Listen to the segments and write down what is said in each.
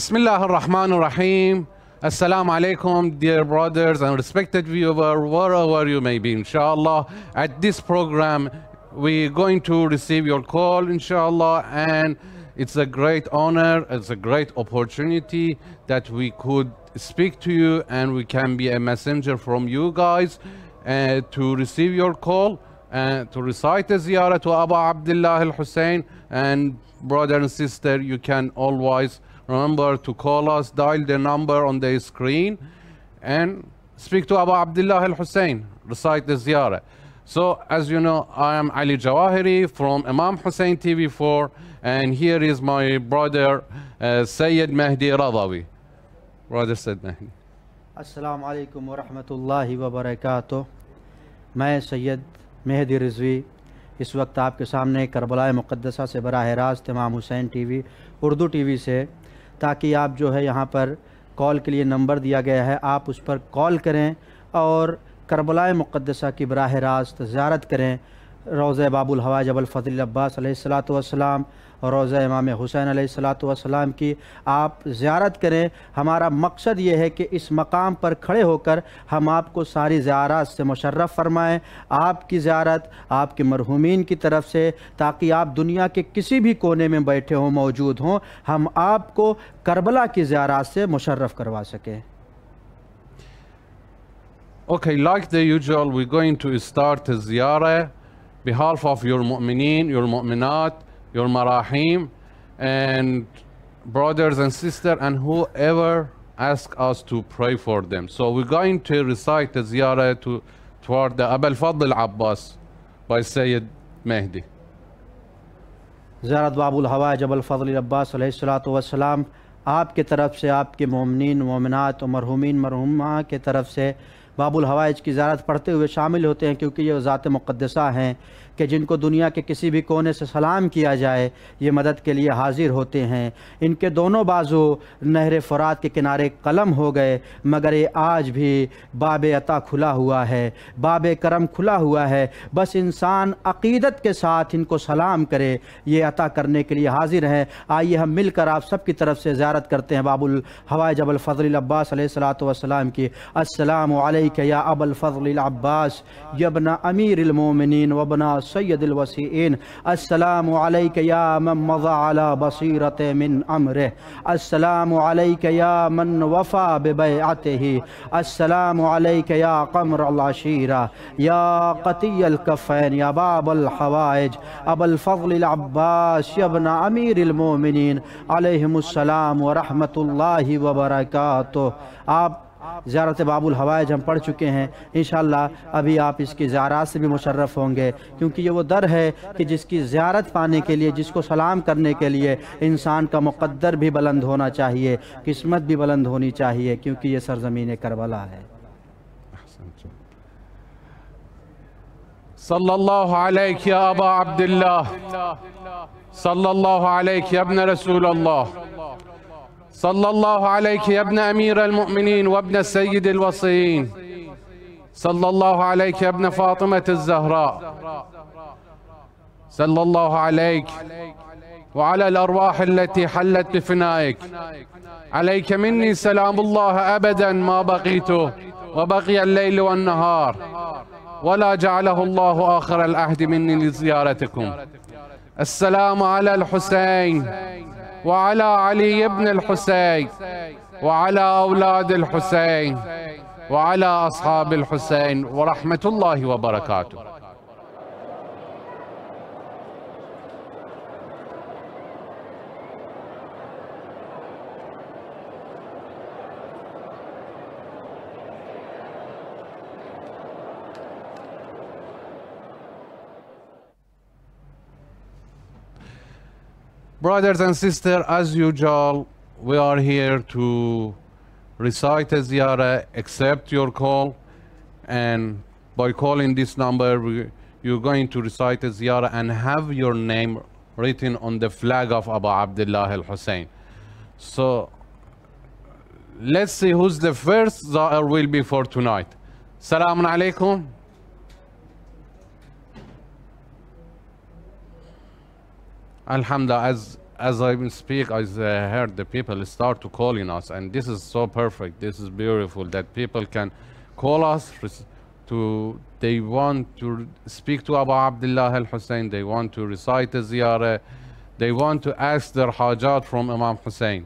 Bismillah ar-Rahman ar-Rahim. Assalamu alaikum, dear brothers and respected viewers, wherever you may be, inshallah. At this program, we're going to receive your call, inshallah, and it's a great honor, it's a great opportunity that we could speak to you and we can be a messenger from you guys to receive your call and to recite the ziyarat to Abu Abdullah al-Hussein. And brother and sister, you can always remember to call us, dial the number on the screen and speak to Abu Abdullah al-Hussein, recite the ziyarat. So as you know, I am Ali Javaheri from Imam Hussain TV4, and here is my brother Seyed Mehdi Razavi. Brother Seyed Mehdi. السلام علیکم ورحمۃ اللہ وبرکاتہ. میں سید مہدی رضوی اس وقت آپ کے سامنے کربلاء مقدسہ سے براہ راست Imam Hussain T V Urdu T V سے، تاکہ آپ جو ہے یہاں پر کال کے لیے نمبر دیا گیا ہے، آپ اس پر کال کریں اور کربلاء مقدسہ کی براہ راست زیارت کریں. روضہ باب الہوا جبل فضل عباس علیہ السلام اور روضہ امام حسین علیہ السلام کی آپ زیارت کریں. ہمارا مقصد یہ ہے کہ اس مقام پر کھڑے ہو کر ہم آپ کو ساری زیارات سے مشرف فرمائیں، آپ کی زیارت آپ کے مرحومین کی طرف سے، تاکہ آپ دنیا کے کسی بھی کونے میں بیٹھے ہوں، موجود ہوں، ہم آپ کو کربلا کی زیارات سے مشرف کروا سکیں. Okay, like the usual, we're going to start the ziyarah behalf of your mu'mineen, your mu'minat, your marahim, and brothers and sisters, and whoever ask us to pray for them. So we're going to recite the ziyarah toward the Abul Fadl Abbas by Sayyid Mehdi. زیارت باب الہوا جبل فضل عباس علیہ السلام آپ کے طرف سے، آپ کے مومنین مومنات و مرحومین مرحومہ کے طرف سے باب الحوائج کی زیارت پڑھتے ہوئے شامل ہوتے ہیں، کیونکہ یہ ذات مقدسہ ہیں کہ جن کو دنیا کے کسی بھی کونے سے سلام کیا جائے یہ مدد کے لیے حاضر ہوتے ہیں. ان کے دونوں بازو نہر فرات کے کنارے قلم ہو گئے، مگر یہ آج بھی باب عطا کھلا ہوا ہے، باب کرم کھلا ہوا ہے. بس انسان عقیدت کے ساتھ ان کو سلام کرے، یہ عطا کرنے کے لیے حاضر ہیں. آئیے ہم مل کر آپ سب کی طرف سے زیارت کرتے ہیں باب الہوا جبل فضل العباس علیہ السلام کی. السلام علیک یا ابا الفضل العباس یا ابن امیر المومنین و ابن سید الوسیعین. السلام علیک یا من مضى على بصیرت من امرہ. السلام علیک یا من وفا ببیعته. السلام علیک یا قمر العشیرہ یا قطی الکفین یا باب الحوائج ابا الفضل العباس یا ابن امیر المومنین علیہم السلام ورحمۃ اللہ وبرکاتہ. آپ زیارت باب الحوائج ہم پڑھ چکے ہیں، انشاءاللہ ابھی آپ اس کی زیارات سے بھی مشرف ہوں گے، کیونکہ یہ وہ در ہے کہ جس کی زیارت پانے کے لیے، جس کو سلام کرنے کے لیے انسان کا مقدر بھی بلند ہونا چاہیے، قسمت بھی بلند ہونی چاہیے، کیونکہ یہ سرزمین کربلا ہے. صلی اللہ علیک یا ابا عبداللہ، صلی اللہ علیک یا ابن رسول اللہ، صلی اللہ علیک یا ابن امیر المؤمنین و ابن سید الوصیین، صلی اللہ علیک یا ابن فاطمة الزہراء، صلی اللہ علیک وعلى الأرواح التي حلت بفنائك. عليك مني سلام الله أبدا ما بقيت وبقي الليل والنهار ولا جعله الله آخر العهد مني لزيارتكم. السلام على الحسين وعلى علي ابن الحسين وعلى أولاد الحسين وعلى أصحاب الحسين ورحمة الله وبركاته. Brothers and sisters, as usual, we are here to recite a ziyarah, accept your call, and by calling this number, you're going to recite a ziyarah and have your name written on the flag of Abu Abdullah al-Hussein. So, let's see who's the first ziyarah will be for tonight. Assalamu alaikum. Alhamdulillah, as as I speak, I heard the people start to calling us, and this is so perfect. This is beautiful that people can call us they want to speak to Abu Abdullah al-Hussein, they want to recite the ziyarat, they want to ask their hajat from Imam Hussain.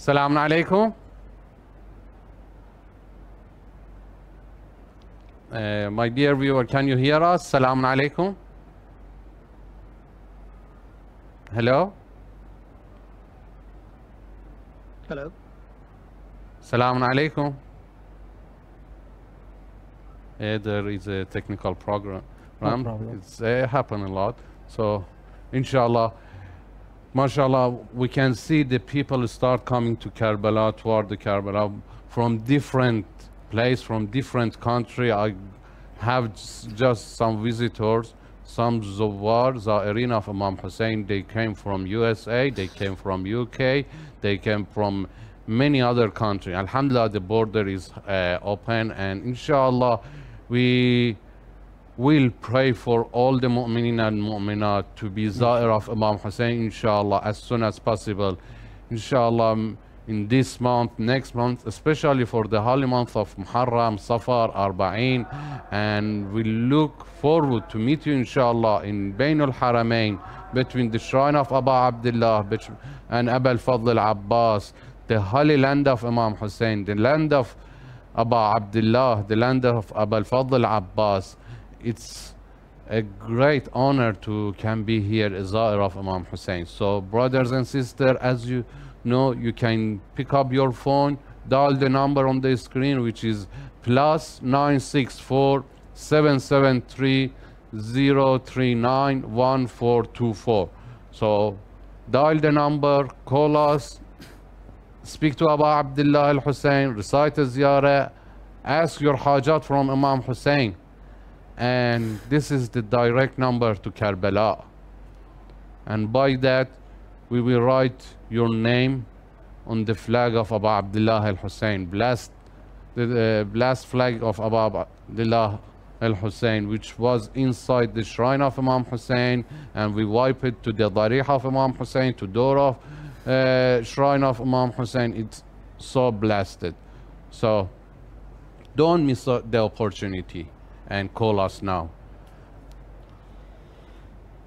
Assalamu alaikum. My dear viewer, can you hear us? Assalamu alaikum. Hello? Hello. Assalamu alaikum. There is a technical problem. No problem. It's happen a lot. So, inshallah, mashallah, we can see the people start coming to Karbala, toward the Karbala, from different place, from different country. I have just some visitors, some Zawahirin of Imam Hussain. They came from USA, they came from UK, they came from many other countries. Alhamdulillah, the border is open, and inshallah, we will pray for all the mu'minin and mu'minat to be Zair of Imam Hussain, inshallah, as soon as possible. Inshallah, in this month, next month, especially for the holy month of Muharram, Safar, Arba'in, and we look forward to meet you, inshallah, in Bain al-Haramain, between the shrine of Abu Abdullah and Abu al-Fadl al-Abbas, the holy land of Imam Hussain, the land of Abu Abdullah, the land of Abu al-Fadl al-Abbas. It's a great honor to can be here as Zair of Imam Hussain. So brothers and sisters, as you know, you can pick up your phone, dial the number on the screen, which is +964 773 039 1424. So dial the number, call us, speak to Abu Abdullah al-Hussein, recite a ziyarat, ask your hajat from Imam Hussain. And this is the direct number to Karbala. And by that, we will write your name on the flag of Abu Abdullah al-Hussein. Blast the blast flag of Abu Abdullah al-Hussein, which was inside the shrine of Imam Hussain, and we wipe it to the Darih of Imam Hussain, to door of shrine of Imam Hussain. It's so blasted. So don't miss the opportunity and call us now.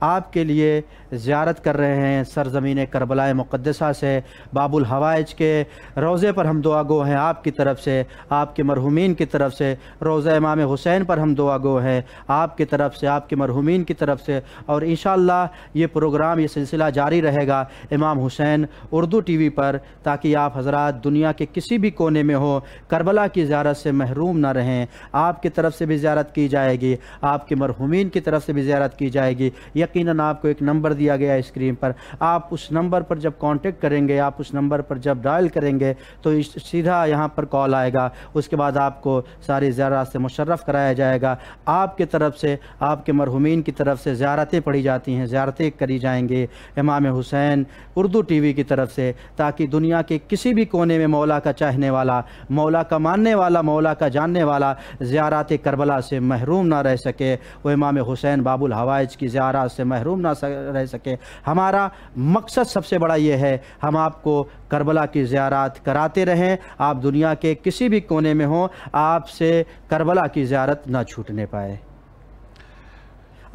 آپ کے لیے زیارت کر رہے ہیں سرزمین کربلا مقدسہ سے، باب الحوائج کے روضے پر ہم دعا گو ہیں آپ کی طرف سے، آپ کے مرحومین کی طرف سے، روضہ امام حسین پر ہم دعا گو ہیں آپ کی طرف سے، آپ کے مرحومین کی طرف سے، اور انشاءاللہ یہ پروگرام، یہ سلسلہ جاری رہے گا امام حسین اردو ٹی وی پر، تاکہ آپ حضرات دنیا کے کسی بھی کونے میں ہو کربلا کی زیارت سے محروم نہ رہیں۔ آپ کی طرف سے بھی زیارت کی جائے گی، آپ کے مرحومین کی طرف سے بھی زیارت کی جائے گی۔ یقیناً آپ کو ایک نمبر دیا گیا ہے اسکرین پر، آپ اس نمبر پر جب کانٹیکٹ کریں گے، آپ اس نمبر پر جب ڈائل کریں گے تو سیدھا یہاں پر کال آئے گا، اس کے بعد آپ کو ساری زیارات سے مشرف کرایا جائے گا۔ آپ کے طرف سے، آپ کے مرحومین کی طرف سے زیارتیں پڑھی جاتی ہیں، زیارتیں کری جائیں گے امام حسین اردو ٹی وی کی طرف سے، تاکہ دنیا کے کسی بھی کونے میں مولا کا چاہنے والا، مولا کا ماننے والا، مولا کا جاننے والا زیارات کربلا سے محروم نہ رہ سکے، وہ امام حسین باب الحوائج کی زیارات سے محروم نہ رہ سکے۔ ہمارا مقصد سب سے بڑا یہ ہے، ہم آپ کو کربلا کی زیارات کراتے رہیں، آپ دنیا کے کسی بھی کونے میں ہوں، آپ سے کربلا کی زیارت نہ چھوٹنے پائے۔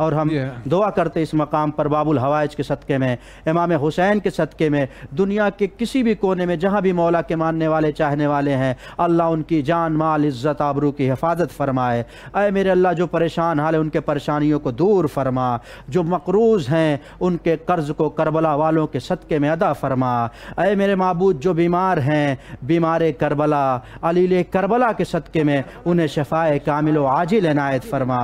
اور ہم دعا کرتے اس مقام پر باب الحوائج کے صدقے میں، امام حسین کے صدقے میں، دنیا کے کسی بھی کونے میں جہاں بھی مولا کے ماننے والے چاہنے والے ہیں، اللہ ان کی جان مال عزت آبرو کی حفاظت فرمائے۔ اے میرے اللہ، جو پریشان حال ہے ان کے پریشانیوں کو دور فرما، جو مقروض ہیں ان کے قرض کو کربلا والوں کے صدقے میں ادا فرما۔ اے میرے معبود، جو بیمار ہیں، بیمار کربلا، علیہ کربلا کے صدقے میں انہیں شفائے کامل و عاجل عنایت فرما۔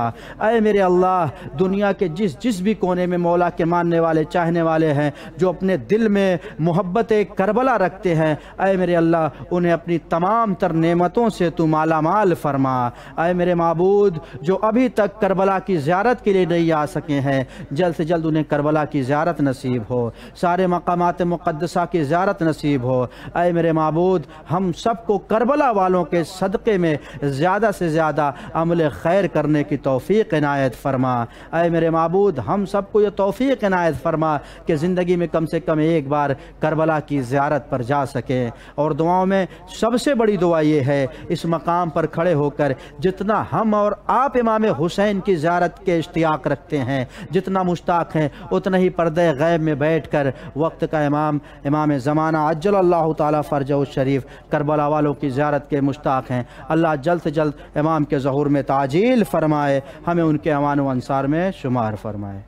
اے میرے اللہ، دنیا کے جس بھی کونے میں مولا کے ماننے والے چاہنے والے ہیں، جو اپنے دل میں محبت کربلا رکھتے ہیں، اے میرے اللہ انہیں اپنی تمام تر نعمتوں سے تو مالا مال فرما۔ اے میرے معبود، جو ابھی تک کربلا کی زیارت کے لیے نہیں آ سکے ہیں، جلد سے جلد انہیں کربلا کی زیارت نصیب ہو، سارے مقامات مقدسہ کی زیارت نصیب ہو۔ اے میرے معبود، ہم سب کو کربلا والوں کے صدقے میں زیادہ سے زیادہ عمل خیر کرنے کی توفیق عنایت فرما۔ اے میرے معبود، ہم سب کو یہ توفیق عنایت فرما کہ زندگی میں کم سے کم ایک بار کربلا کی زیارت پر جا سکیں۔ اور دعاؤں میں سب سے بڑی دعا یہ ہے، اس مقام پر کھڑے ہو کر جتنا ہم اور آپ امام حسین کی زیارت کے اشتیاق رکھتے ہیں، جتنا مشتاق ہیں، اتنا ہی پردہ غیب میں بیٹھ کر وقت کا امام زمانہ عجل اللہ تعالیٰ فرجہ الشریف کربلا والوں کی زیارت کے مشتاق ہیں۔ اللہ جلد سے جلد امام کے ظہور میں تعجیل فرمائے، ہمیں ان کے امان و انصار میں شمار فرمائے۔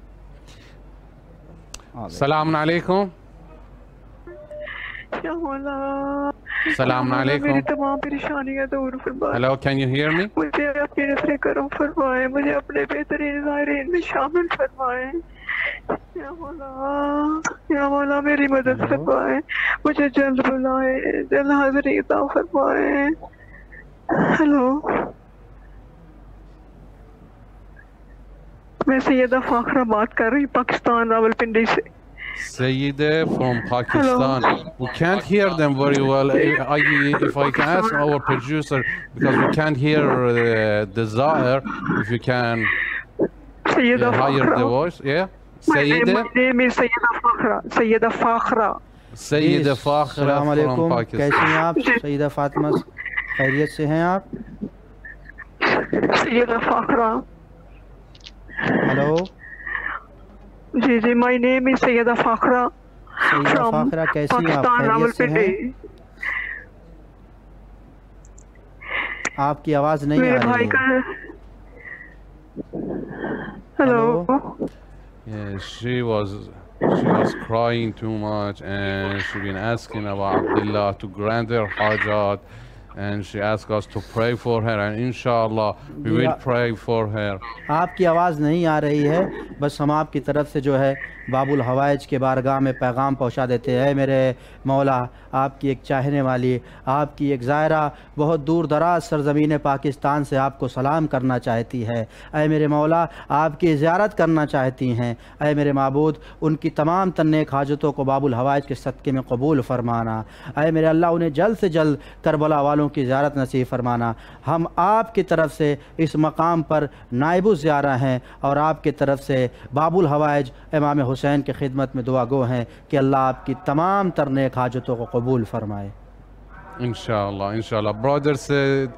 السلام علیکم۔ السلام علیکم۔ میری تمام پریشانیاں دور فرمائے۔ Hello, can you hear me? مجھے اپنے نصر کرم فرمائے، مجھے اپنے بہترین ظاہرین میں شامل فرمائے۔ یا مولا میری مدد فرمائے، مجھے جلد بلائے، جلد حاضری عطا فرمائے۔ ہیلو، میں سیدہ فاخرہ بات کر رہی ہوں پاکستان راولپنڈی سے۔ Seyed from Pakistan. We can't hear them very well. If I can ask our producer, because we can't hear the Zahir, if you can hear the voice. Yeah? Seyed? My name is Seyeda Fakhra. Seyeda Fakhra. Seyed Fakhra from Pakistan. کیسی ہیں آپ سیدہ فاطمہ؟ خیریت سے ہیں آپ؟ Syeda Fakhra. Hello جی جی، my name is Syeda Fakhra from Pakistan Rawalpindi. آپ کی آواز نہیں آ رہی ہے۔ Hello. Yeah, she was crying too much, and she been asking about Abdullah to grant her hajat, and she asked us to pray for her, and inshallah we will pray for her. آپ کی آواز نہیں آ رہی ہے، بس ہم آپ کی طرف سے جو ہے باب الحوائج کے بارگاہ میں پیغام پہنچا دیتے ہیں۔ میرے مولا، آپ کی ایک چاہنے والی، آپ کی ایک زائرہ بہت دور دراز سرزمین پاکستان سے آپ کو سلام کرنا چاہتی ہے۔ اے میرے مولا، آپ کی زیارت کرنا چاہتی ہیں۔ اے میرے معبود، ان کی تمام نیک حاجتوں کو باب الحوائج کے صدقے میں قبول فرمانا۔ اے میرے اللہ، انہیں جلد سے جلد کربلا والوں کی زیارت نصیب فرمانا۔ ہم آپ کی طرف سے اس مقام پر نائب الزیارہ ہیں، اور آپ کی طرف سے باب الحوائج امام حسین کی خدمت میں دعا گو ہیں کہ اللہ آپ کی تمام تر نیک حاجتوں کو قبول فرمائے۔ Inshallah, inshallah. Brother said,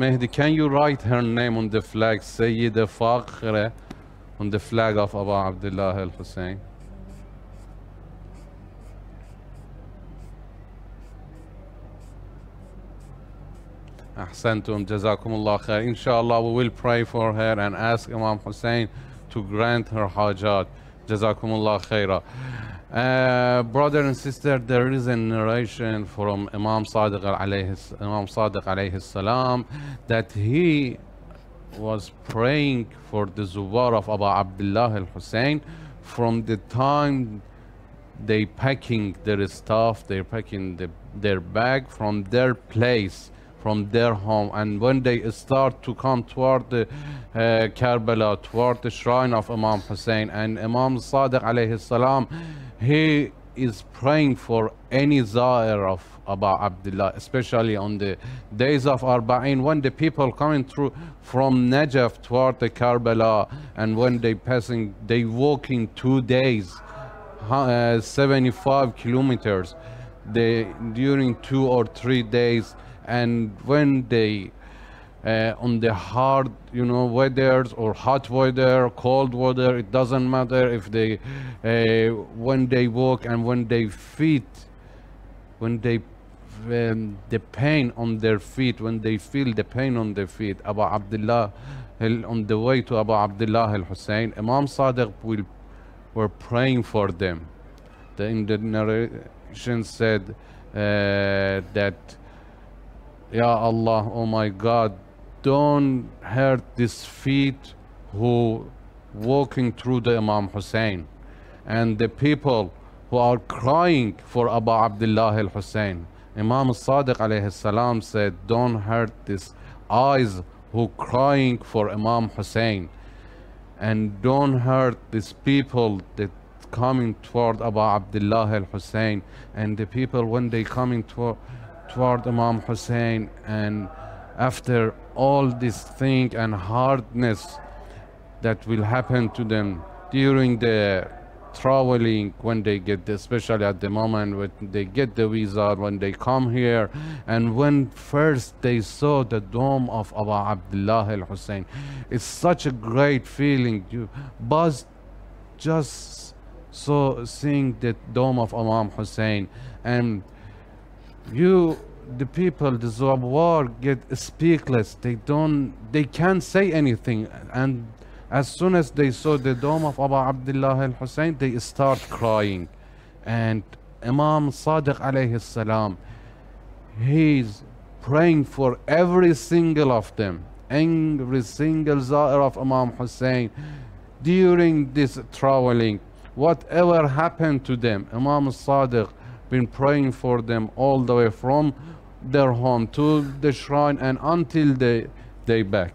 Mehdi, can you write her name on the flag, Sayyid Fakhra? on the flag of Abu Abdullah al-Hussein. Ahsantum, Jazakumullah khair. Inshallah, we will pray for her and ask Imam Hussain to grant her hajat. Jazakumullah khaira. Brother and sister, there is a narration from Imam Sadiq alayhi salam that he was praying for the Zuwar of Abu Abdullah al-Hussein from the time they packing their stuff, they're packing their bag from their place, from their home, and when they start to come toward the Karbala, toward the shrine of Imam Hussain, and Imam Sadiq alayhi salam, he is praying for any zair of Abu Abdullah, especially on the days of Arba'in, when the people coming through from Najaf toward the Karbala, and when they walking 2 days, 75 kilometers, during 2 or 3 days, and when they on the hard, weathers or hot weather, cold weather, it doesn't matter if they, when they walk and when they the pain on their feet, when they feel the pain on their feet, Abu Abdullah, on the way to Abu Abdullah al-Hussein, Imam Sadiq were praying for them. In the narration said that, Ya Allah, oh my God, don't hurt these feet who walking through the Imam Hussain, and the people who are crying for Abu Abdullah al-Hussein. Imam Sadiq alayhi salam said, don't hurt these eyes who crying for Imam Hussain, and don't hurt these people that coming toward Abu Abdullah al-Hussein, and the people when they coming toward Imam Hussain, and after all this thing and hardness that will happen to them during the traveling, when they get, especially at the moment when they get the visa, when they come here, and when first they saw the dome of Abu Abdullah al-Hussein, it's such a great feeling. You just seeing the dome of Imam Hussain, and the people, the Zawar, get speechless. They can't say anything, and as soon as they saw the dome of Abu Abdullah al-Hussein, they start crying. And Imam Sadiq alayhi salam, he's praying for every single of them, every single zair of Imam Hussain during this traveling. Whatever happened to them, Imam Sadiq been praying for them all the way from their home to the shrine and until they back.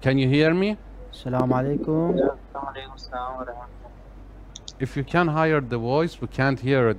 Can you hear me? Assalamu alaikum. If you can hear the voice, we can't hear it.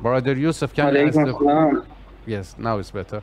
Brother Yusuf, can you ask the... Yes, now it's better.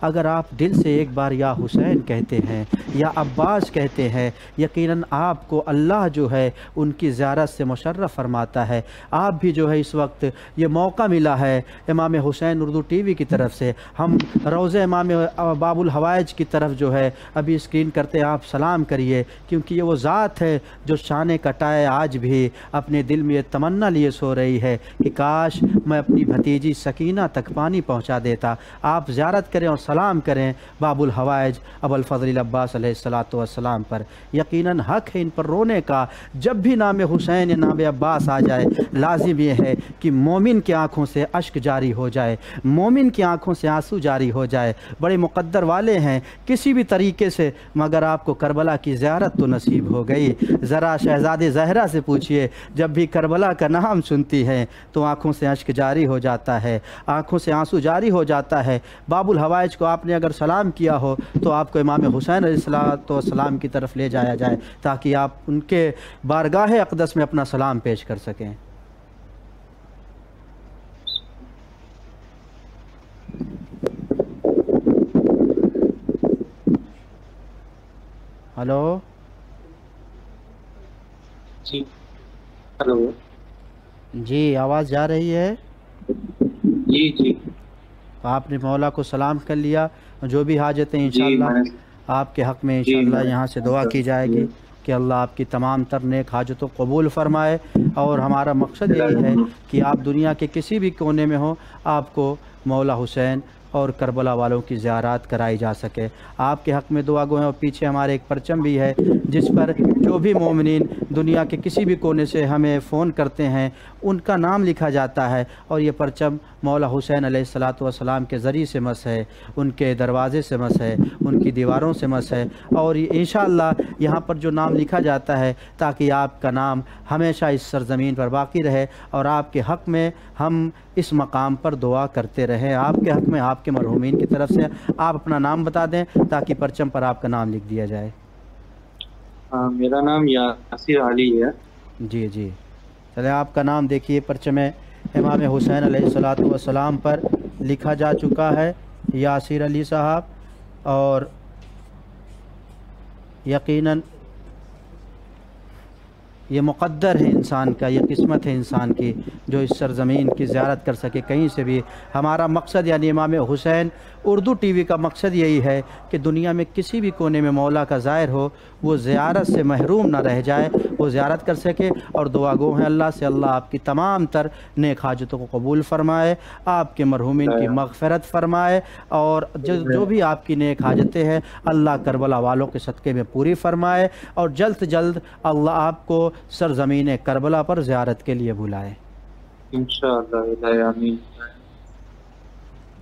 اگر آپ دل سے ایک بار یا حسین کہتے ہیں یا عباس کہتے ہیں، یقیناً آپ کو اللہ جو ہے ان کی زیارت سے مشرف فرماتا ہے۔ آپ بھی جو ہے اس وقت یہ موقع ملا ہے امام حسین اردو ٹی وی کی طرف سے، ہم روضہ امام باب الحوائج کی طرف جو ہے ابھی اسکرین کرتے ہیں، آپ سلام کریے، کیونکہ یہ وہ ذات ہے جو شان کٹائے آج بھی اپنے دل میں یہ تمنا لیے سو رہی ہے کہ کاش میں اپنی بھتیجی سکینہ تک پانی پہنچا دیتا۔ آپ زیارت کریں اور سلام کریں باب الحوائج ابو الفضل عباس علیہ السلام پر۔ یقیناً حق ہے ان پر رونے کا، جب بھی نام حسین یا نام عباس آ جائے لازم یہ ہے کہ مومن کی آنکھوں سے اشک جاری ہو جائے، مومن کی آنکھوں سے آنسو جاری ہو جائے۔ بڑے مقدر والے ہیں کسی بھی طریقے سے، مگر آپ کو کربلا کی زیارت تو نصیب ہو گئی۔ ذرا شہزادے زہرا سے پوچھئے، جب بھی کربلا کا نام سنتی ہیں تو آنکھوں سے اشک جاری ہو جاتا ہے، آنکھوں سے آنسو جاری ہو جاتا ہے۔ باب الحوائج کو آپ نے اگر سلام کیا ہو تو آپ کو امام حسین علیہ السلام کی طرف لے جایا جائے تاکہ آپ ان کے بارگاہ اقدس میں اپنا سلام پیش کر سکیں۔ ہلو جی، ہلو جی، آواز جا رہی ہے؟ جی جی آپ نے مولا کو سلام کر لیا، جو بھی حاجتیں انشاءاللہ آپ کے حق میں انشاءاللہ یہاں سے دعا کی جائے گی کہ اللہ آپ کی تمام تر نیک حاجتوں قبول فرمائے، اور ہمارا مقصد یہی ہے کہ آپ دنیا کے کسی بھی کونے میں ہوں آپ کو مولا حسین اور کربلا والوں کی زیارات کرائی جا سکے۔ آپ کے حق میں دعا گو ہیں، اور پیچھے ہمارے ایک پرچم بھی ہے جس پر جو بھی مومنین دنیا کے کسی بھی کونے سے ہمیں فون کرتے ہیں ان کا نام لکھا جاتا ہے، اور یہ پرچم مولا حسین علیہ السلام کے ذریعے سے مس ہے، ان کے دروازے سے مس ہے، ان کی دیواروں سے مس ہے، اور انشاءاللہ یہاں پر جو نام لکھا جاتا ہے تاکہ آپ کا نام ہمیشہ اس سرزمین پر باقی رہے، اور آپ کے حق میں ہم اس مقام پر دعا کرتے رہیں۔ آپ کے حق میں آپ کے مرحومین کی طرف سے آپ اپنا نام بتا دیں تاکہ پرچم پر آپ کا نام لکھ دیا جائے۔ میرا نام یاسر علی ہے۔ جی جی، چلے آپ کا نام دیکھیے پرچم امام حسین علیہ السلام پر لکھا جا چکا ہے، یاسر علی صاحب، اور یقیناً یہ مقدر ہے انسان کا، یہ قسمت ہے انسان کی جو اس سرزمین کی زیارت کر سکے کہیں سے بھی۔ ہمارا مقصد یعنی امام حسین اردو ٹی وی کا مقصد یہی ہے کہ دنیا میں کسی بھی کونے میں مولا کا ظاہر ہو وہ زیارت سے محروم نہ رہ جائے، وہ زیارت کر سکے، اور دعا گو ہیں اللہ سے اللہ آپ کی تمام تر نیک حاجتوں کو قبول فرمائے، آپ کے مرحومین کی مغفرت فرمائے، اور جو بھی آپ کی نیک حاجتیں ہیں اللہ کربلا والوں کے صدقے میں پوری فرمائے، اور جلد جلد اللہ آپ کو سرزمین کربلا پر زیارت کے لیے بلائے انشاءاللہ، آمین۔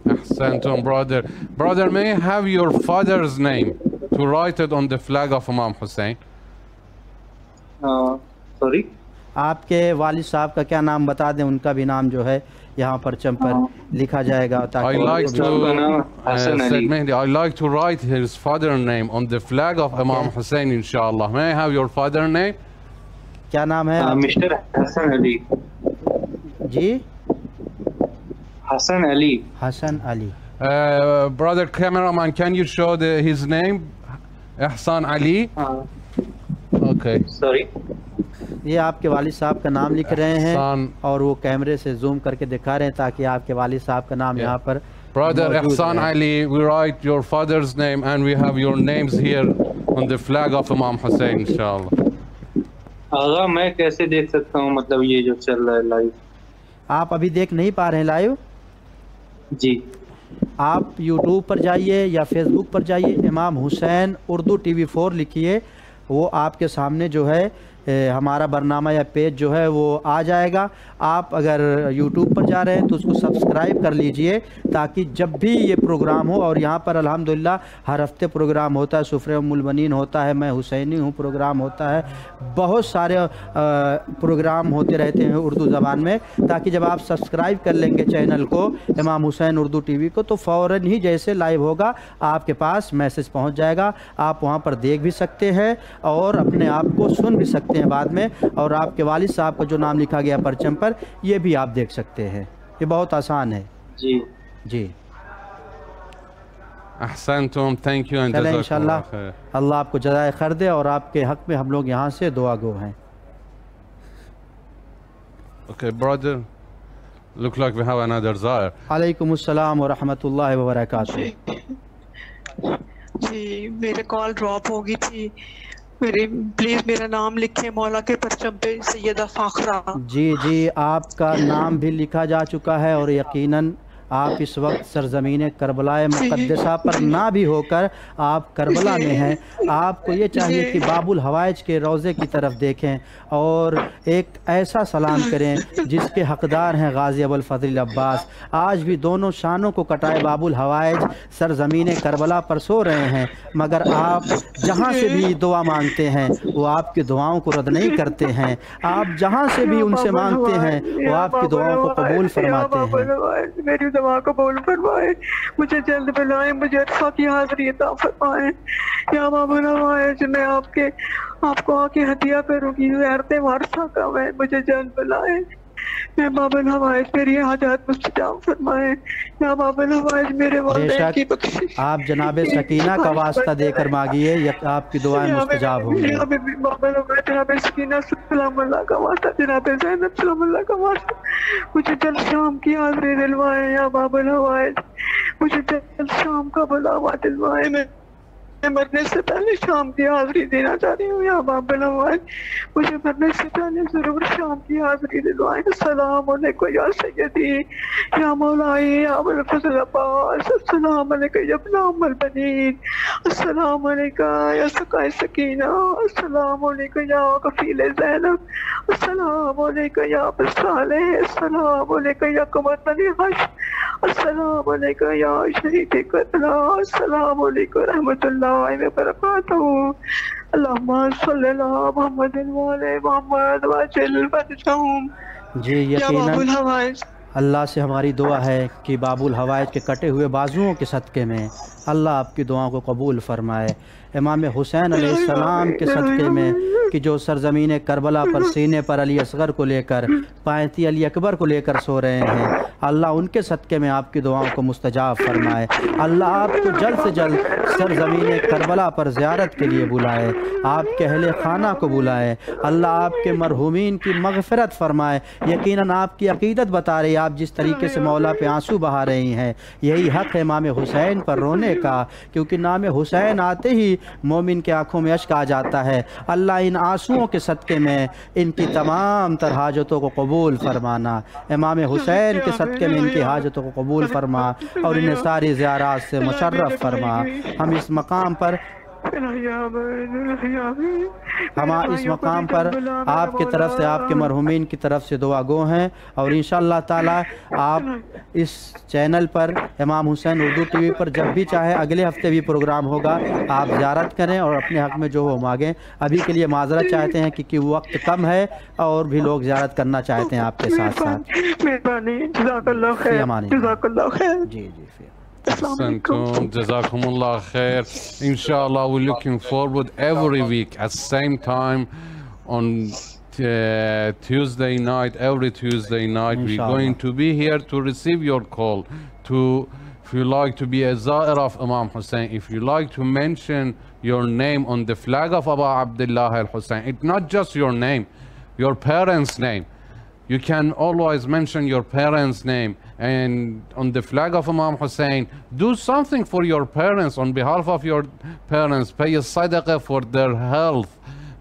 Ahsantum, brother. Brother, may I have your father's name to write it on the flag of Imam Hussain? Sorry, آپ کے والد صاحب کا کیا نام بتا دیں، ان کا بھی نام جو ہے یہاں پرچم پر لکھا جائے گا تاکہ Said Mehdi, I like to write his father's name on the flag of Imam Hussain, inshallah. May I have your father's name? کیا نام ہے؟ مسٹر حسن علی۔ جی، Hasan Ali. Hasan Ali. Brother cameraman, can you show his name? Ihsan Ali? Okay. Sorry, یہ آپ کے والد صاحب کا نام لکھ رہے ہیں اور وہ کیمرے سے زوم کر کے دکھا رہے ہیں تاکہ آپ کے والد صاحب کا نام یہاں پر Brother Ihsan Ali, we write your father's name and we have your names here on the flag of Imam Hussain, inshallah. آغا میں کیسے دیکھ سکتا ہوں مطلب یہ جو چل رہا ہے لائیو؟ آپ ابھی دیکھ نہیں پا رہے ہیں لائیو؟ جی، آپ یوٹیوب پر جائیے یا فیس بک پر جائیے، امام حسین اردو ٹی وی 4 لکھیے، وہ آپ کے سامنے جو ہے ہمارا برنامہ یا پیج جو ہے وہ آ جائے گا۔ آپ اگر یوٹیوب پر جا رہے ہیں تو اس کو سبسکرائب کر لیجئے تاکہ جب بھی یہ پروگرام ہو، اور یہاں پر الحمدللہ ہر ہفتے پروگرام ہوتا ہے، سفرہ ام البنین ہوتا ہے، میں حسینی ہوں پروگرام ہوتا ہے، بہت سارے پروگرام ہوتے رہتے ہیں اردو زبان میں، تاکہ جب آپ سبسکرائب کر لیں گے چینل کو امام حسین اردو ٹی وی کو تو فوراً ہی جیسے لائیو ہوگا آپ کے پاس میسج پہنچ جائے گا، آپ وہاں پر دیکھ بھی سکتے ہیں اور اپنے آپ کو سن بھی سکتے ہیں بعد میں، اور آپ کے والد صاحب کا جو نام لکھا گیا پرچم پر یہ بھی آپ دیکھ سکتے ہیں۔ یہ بہت آسان ہے۔ جی جی، احسنتم. Thank you and چلیں جزاکم انشاءاللہ اللہ خیر. اللہ آپ کو جزائے خیر دے، اور آپ کے حق میں ہم لوگ یہاں سے دعا گو ہیں. Okay, brother. Look like we have another Zair. علیکم السلام ورحمۃ اللہ وبرکاتہ. جی میرے کال ڈراپ ہو گئی تھی، پلیز میرا نام لکھیں مولا کے پرچم پہ، سیدہ فاخرہ. جی آپ کا نام بھی لکھا جا چکا ہے، اور یقیناً آپ اس وقت سرزمین کربلاء مقدسہ پر نہ بھی ہو کر آپ کربلا میں ہیں. آپ کو یہ چاہیے کہ باب الحوائج کے روضے کی طرف دیکھیں اور ایک ایسا سلام کریں جس کے حقدار ہیں غازی ابوالفضل عباس. آج بھی دونوں شانوں کو کٹائے باب الحوائج سرزمین کربلا پر سو رہے ہیں، مگر آپ جہاں سے بھی دعا مانگتے ہیں وہ آپ کی دعاؤں کو رد نہیں کرتے ہیں. آپ جہاں سے بھی ان سے مانگتے ہیں وہ آپ کی دعاؤں کو قبول فرماتے ہیں. میری دعا قبول فرمائے، مجھے جلد بلائیں، مجھے عرفہ کی حاضری عطا فرمائیں. یا باب الحوائج میں آپ کو آ کے ہدیہ کروں گی، زیارت عرفہ کا میں، مجھے جلد بلائیں. یا باب الحوائج میری حاجات مستجاب فرمائیں. یا باب الحوائج میرے والدین کی بخشش. آپ جناب سکینہ کا واسطہ دے کر مانگیے، آپ کی دعائیں مستجاب ہوں گی. جناب سکینہ سلام اللہ کا واسطہ، جناب زینب سلام اللہ کا واسطہ، مجھے جلد شام کی حاضری دلوائے. یا باب الحوائج مجھے جلد شام کا بلاوا دلوائے. میں مرنے سے پہلے شام کی حاضری دینا چاہتی ہوں. یا باب الحوائج مجھے مرنے سے پہلے ضرور شام کی حاضری دلوائیں. السلام علیکم یا سیدی یا مولائی یا ابوالفضل عباس. السلام علیکم یا ابن ام البنین. السلام علیکم یا سقائے سکینہ. السلام علیکم یا کفیل زینب. السلام علیکم یا ابو صالح. السلام علیکم یا قمر بنی ہاشم. السلام علیکم یا شہید کربلا. السلام علیکم رحمۃ اللہ وبرکاتہ. اللہم صلی اللہ محمد وعلی محمد وجل فرجہم. جی یقیناً اللہ سے ہماری دعا ہے کہ باب الحوائج کے کٹے ہوئے بازوؤں کے صدقے میں اللہ آپ کی دعاؤں کو قبول فرمائے. امام حسین علیہ السلام کے صدقے میں کہ جو سرزمین کربلا پر سینے پر علی اصغر کو لے کر پائنتی علی اکبر کو لے کر سو رہے ہیں، اللہ ان کے صدقے میں آپ کی دعاؤں کو مستجاب فرمائے. اللہ آپ کو جلد سے جلد سرزمین کربلا پر زیارت کے لیے بلائے، آپ کے اہل خانہ کو بلائے. اللہ آپ کے مرحومین کی مغفرت فرمائے. یقیناً آپ کی عقیدت بتا رہی، آپ جس طریقے سے مولا پہ آنسو بہا رہی ہیں، یہی حق ہے امام حسین پر رونے کا، کیونکہ نام حسین آتے ہی مومن کے آنکھوں میں اشک آ جاتا ہے. اللہ ان آنسوؤں کے صدقے میں ان کی تمام تر حاجتوں کو قبول فرمانا. امام حسین کے صدقے میں ان کی حاجتوں کو قبول فرما اور انہیں ساری زیارات سے مشرف فرما. ہم اس مقام پر آپ کی طرف سے، آپ کے مرحومین کی طرف سے دعا گو ہیں، اور انشاءاللہ تعالی آپ اس چینل پر امام حسین اردو ٹی وی پر جب بھی چاہے اگلے ہفتے بھی پروگرام ہوگا، آپ زیارت کریں اور اپنے حق میں جو وہ مانگیں. ابھی کے لیے معذرت چاہتے ہیں کیونکہ وقت کم ہے اور بھی لوگ زیارت کرنا چاہتے ہیں آپ کے ساتھ ساتھ. جزاک اللہ خیر. جزاک اللہ خیر. جی Ahsantum, Jazakumullah khair. Inshallah, we're looking forward every week at the same time on Tuesday night. Every Tuesday night, we're going to be here to receive your call. If you like to be a Zair of Imam Hussain, if you like to mention your name on the flag of Abu Abdullah al-Hussain, it's not just your name, your parents' name. You can always mention your parents' name, and on the flag of Imam Hussain, do something for your parents on behalf of your parents. Pay a sadaqah for their health.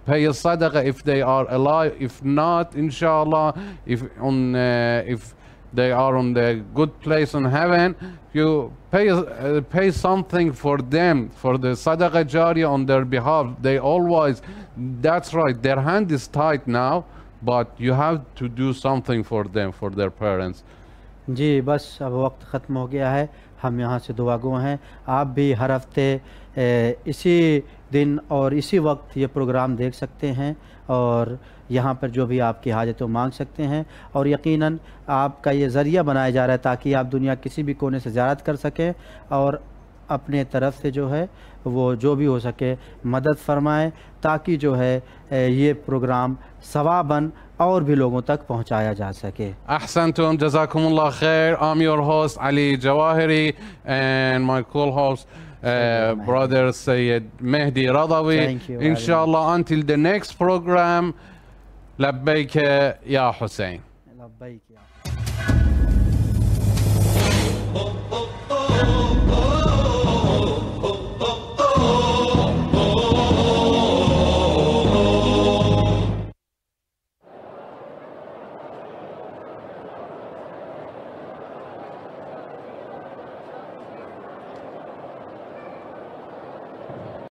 Pay a sadaqah if they are alive. If not, inshallah, if they are on the good place in heaven, you pay something for them, for the sadaqah jariyah on their behalf. They always, that's right, their hand is tight now, but you have to do something for them, for their parents. جی بس اب وقت ختم ہو گیا ہے، ہم یہاں سے دعا گو ہیں. آپ بھی ہر ہفتے اسی دن اور اسی وقت یہ پروگرام دیکھ سکتے ہیں اور یہاں پر جو بھی آپ کی حاجتوں مانگ سکتے ہیں، اور یقیناً آپ کا یہ ذریعہ بنایا جا رہا ہے تاکہ آپ دنیا کسی بھی کونے سے زیارت کر سکیں اور اپنے طرف سے جو ہے وہ جو بھی ہو سکے مدد فرمائیں، تاکہ جو ہے یہ پروگرام ثواباً اور بھی لوگوں تک پہنچایا جا سکے. Ahsantum, Jazakumullah khair. I'm your host Ali Javaheri and my co-host brother Seyed Mehdi Razavi. Thank you. Inshallah, until the next program, labbaik ya Hussein. لبیک یا